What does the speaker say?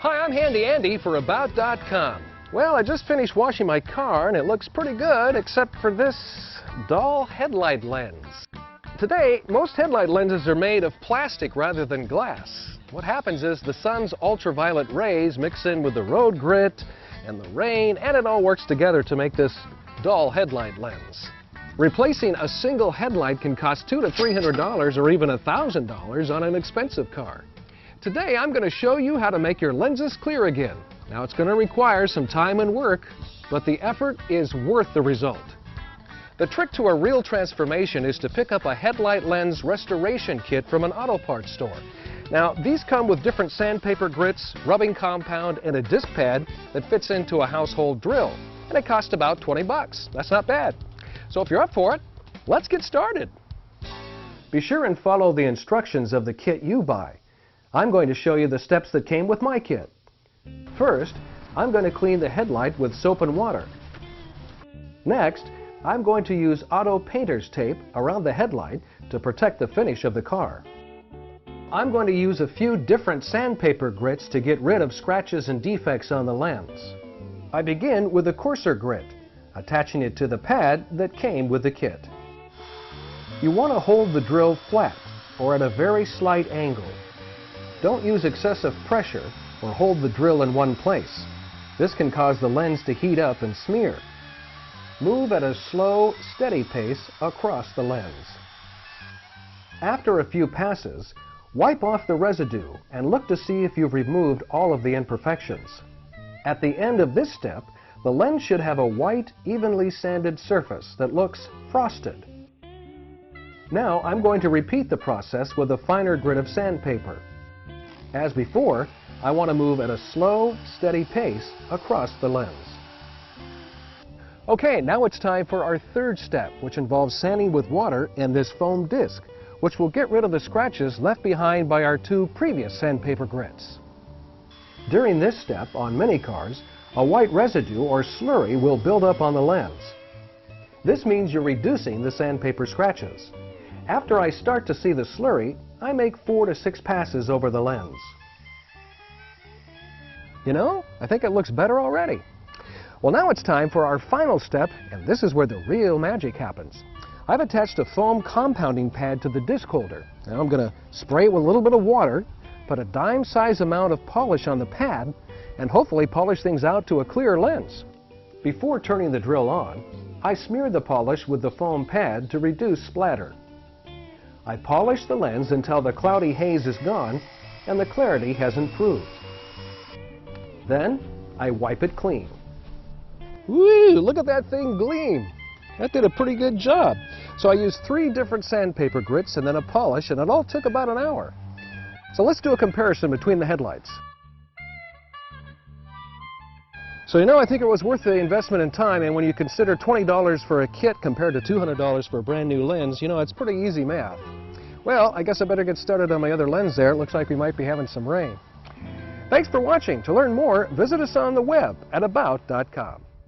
Hi, I'm Handy Andy for About.com. Well, I just finished washing my car and it looks pretty good except for this dull headlight lens. Today, most headlight lenses are made of plastic rather than glass. What happens is the sun's ultraviolet rays mix in with the road grit and the rain, and it all works together to make this dull headlight lens. Replacing a single headlight can cost $200 to $300 or even $1,000 on an expensive car. Today I'm going to show you how to make your lenses clear again. Now it's going to require some time and work, but the effort is worth the result. The trick to a real transformation is to pick up a headlight lens restoration kit from an auto parts store. Now these come with different sandpaper grits, rubbing compound, and a disc pad that fits into a household drill. And it costs about 20 bucks. That's not bad. So if you're up for it, let's get started. Be sure and follow the instructions of the kit you buy. I'm going to show you the steps that came with my kit. First, I'm going to clean the headlight with soap and water. Next, I'm going to use auto painter's tape around the headlight to protect the finish of the car. I'm going to use a few different sandpaper grits to get rid of scratches and defects on the lens. I begin with a coarser grit, attaching it to the pad that came with the kit. You want to hold the drill flat or at a very slight angle. Don't use excessive pressure or hold the drill in one place. This can cause the lens to heat up and smear. Move at a slow, steady pace across the lens. After a few passes, wipe off the residue and look to see if you've removed all of the imperfections. At the end of this step, the lens should have a white, evenly sanded surface that looks frosted. Now I'm going to repeat the process with a finer grit of sandpaper. As before, I want to move at a slow, steady pace across the lens. Okay, now it's time for our third step, which involves sanding with water and this foam disc, which will get rid of the scratches left behind by our two previous sandpaper grits. During this step, on many cars, a white residue or slurry will build up on the lens. This means you're reducing the sandpaper scratches. After I start to see the slurry, I make 4 to 6 passes over the lens. You know, I think it looks better already. Well, now it's time for our final step, and this is where the real magic happens. I've attached a foam compounding pad to the disc holder. Now I'm going to spray it with a little bit of water, put a dime-size amount of polish on the pad, and hopefully polish things out to a clear lens. Before turning the drill on, I smear the polish with the foam pad to reduce splatter. I polish the lens until the cloudy haze is gone and the clarity has improved. Then, I wipe it clean. Woo! Look at that thing gleam! That did a pretty good job. So I used 3 different sandpaper grits and then a polish, and it all took about an hour. So let's do a comparison between the headlights. So you know, I think it was worth the investment in time, and when you consider $20 for a kit compared to $200 for a brand new lens, you know, it's pretty easy math. Well, I guess I better get started on my other lens there. It looks like we might be having some rain. Thanks for watching. To learn more, visit us on the web at About.com.